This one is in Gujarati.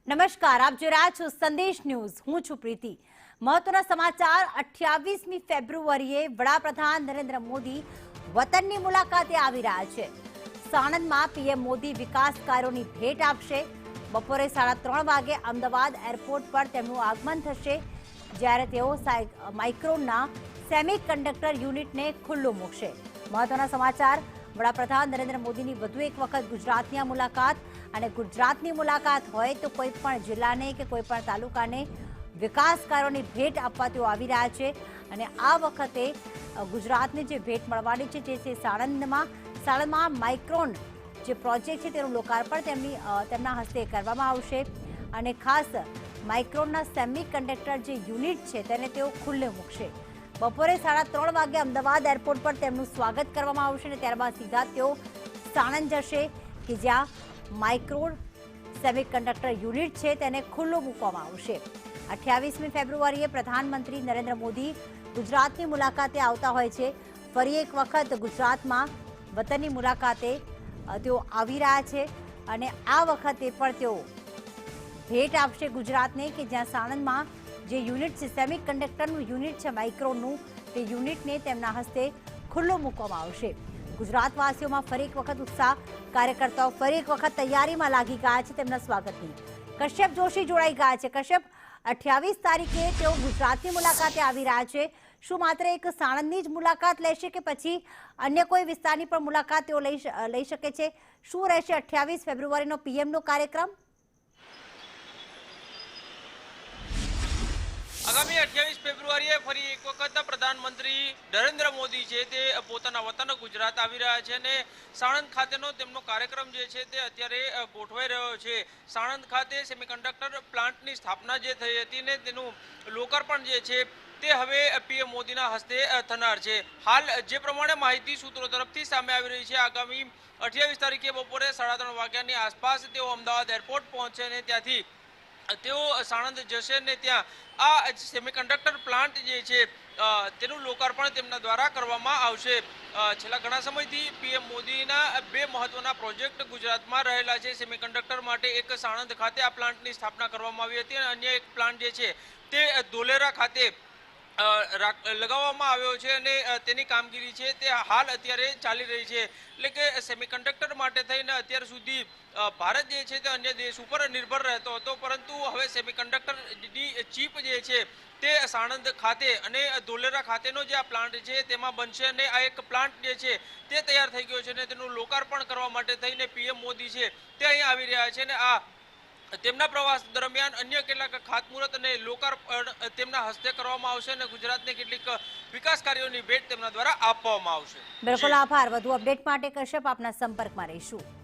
નમસ્કાર, આપ જોઈ રહ્યા છો સંદેશ ન્યૂઝ. હું છું પ્રીતિ. મહત્વના સમાચાર. 28મી ફેબ્રુઆરીએ વડાપ્રધાન નરેન્દ્ર મોદી વતનની મુલાકાતે આવી રહ્યા છે. સાણંદમાં પીએમ મોદી વિકાસ કાર્યોની ભેટ આપશે. બપોરે 3:30 વાગે અમદાવાદ એરપોર્ટ પર તેમનું આગમન થશે, જ્યારે તેઓ માઇક્રોનના સેમી કન્ડક્ટર યુનિટને ખુલ્લું મૂકશે. મહત્વના સમાચાર. વડાપ્રધાન નરેન્દ્ર મોદીની વધુ એક વખત ગુજરાતની મુલાકાત. અને ગુજરાતની મુલાકાત હોય તો કોઈ પણ જિલ્લાને કે કોઈ પણ તાલુકાને વિકાસ કાર્યોની ભેટ આપવા તેઓ આવી રહ્યા છે. અને આ વખતે ગુજરાતને જે ભેટ મળવાની છે તે છે સાણંદમાં માઇક્રોન જે પ્રોજેક્ટ છે તેનું લોકાર્પણ તેમના હસ્તે કરવામાં આવશે. અને ખાસ માઇક્રોનના સેમી કન્ડક્ટર જે યુનિટ છે તેને તેઓ ખુલ્લે મૂકશે. બપોરે 3:30 વાગે અમદાવાદ એરપોર્ટ પર તેમનું સ્વાગત કરવામાં આવશે અને ત્યારબાદ સીધા તેઓ સાણંદ જશે કે જ્યાં માઇક્રોન સેમી કન્ડક્ટર યુનિટ છે તેને ખુલ્લું મૂકવામાં આવશે. 28મી ફેબ્રુઆરીએ પ્રધાનમંત્રી નરેન્દ્ર મોદી ગુજરાતની મુલાકાતે આવતા હોય છે. ફરી એક વખત ગુજરાતમાં વતનની મુલાકાતે તેઓ આવી રહ્યા છે અને આ વખતે પણ તેઓ ભેટ આપશે ગુજરાતને કે જ્યાં સાણંદમાં જે યુનિટ છે સેમી કન્ડક્ટરનું યુનિટ છે માઇક્રોનનું, તે યુનિટને તેમના હસ્તે ખુલ્લું મૂકવામાં આવશે. ગુજરાતવાસીઓમાં ફરી એક વખત ઉત્સાહ. કાર્યકર્તાઓ ફરી એક વખત તૈયારીમાં લાગી ગયા છે તેમના સ્વાગતની. કશ્યપ જોશી જોડાઈ ગયા છે. કશ્યપ, 28 તારીખે તેઓ ગુજરાતની મુલાકાતે આવી રહ્યા છે. શું માત્ર એક સાણંદની જ મુલાકાત લેશે કે પછી અન્ય કોઈ વિસ્તારની પણ મુલાકાત તેઓ લઈ શકે છે? શું રહેશે 28 ફેબ્રુઆરીનો પીએમનો કાર્યક્રમ? આગામી 28 ફેબ્રુઆરીએ ફરી એક વખત પ્રધાનમંત્રી નરેન્દ્ર મોદી છે તે પોતાના વતન ગુજરાત આવી રહ્યા છે અને સાણંદ ખાતેનો તેમનો કાર્યક્રમ જે છે તે અત્યારે ગોઠવાઈ રહ્યો છે. સાણંદ ખાતે સેમિકન્ડક્ટર પ્લાન્ટની સ્થાપના જે થઈ હતી ને તેનું લોકાર્પણ જે છે તે હવે પીએમ મોદીના હસ્તે થનાર છે. હાલ જે પ્રમાણે માહિતી સૂત્રો તરફથી સામે આવી રહી છે, આગામી 28 તારીખે બપોરે 3:30 વાગ્યાની આસપાસ તેઓ અમદાવાદ એરપોર્ટ પહોંચશે અને ત્યાંથી તેઓ સાણંદ જશે ને ત્યાં આ સેમિકન્ડક્ટર પ્લાન્ટ જે છે તેનું લોકાર્પણ તેમના દ્વારા કરવામાં આવશે. છેલ્લા ઘણા સમયથી પીએમ મોદીના બે મહત્વના પ્રોજેક્ટ ગુજરાતમાં રહેલા છે. સેમિકન્ડક્ટર માટે એક સાણંદ ખાતે આ પ્લાન્ટની સ્થાપના કરવામાં આવી હતી અને અન્ય એક પ્લાન્ટ જે છે તે ધોલેરા ખાતે લગાવવામાં આવ્યો છે અને તેની કામગીરી છે તે હાલ અત્યારે ચાલી રહી છે. એટલે કે સેમિકન્ડક્ટર માટે થઈને અત્યાર સુધી ભારત જે છે તે અન્ય દેશ ઉપર નિર્ભર રહેતો હતો, પરંતુ હવે સેમિકન્ડક્ટરની ચીપ જે છે તે સાણંદ ખાતે અને ધોલેરા ખાતેનો જે આ પ્લાન્ટ છે તેમાં બનશે અને આ એક પ્લાન્ટ જે છે તે તૈયાર થઈ ગયો છે અને તેનું લોકાર્પણ કરવા માટે થઈને પીએમ મોદી છે તે અહીં આવી રહ્યા છે અને આ તેમના પ્રવાસ દરમિયાન અન્ય કેટલાક ખાતમુહૂર્ત અને લોકાર્પણ તેમના હસ્તે કરવામાં આવશે અને ગુજરાતને કેટલીક વિકાસ કાર્યોની ભેટ તેમના દ્વારા આપવામાં આવશે. બિલકુલ, આભાર. વધુ અપડેટ માટે કશ્યપ આપના સંપર્કમાં રહીશું.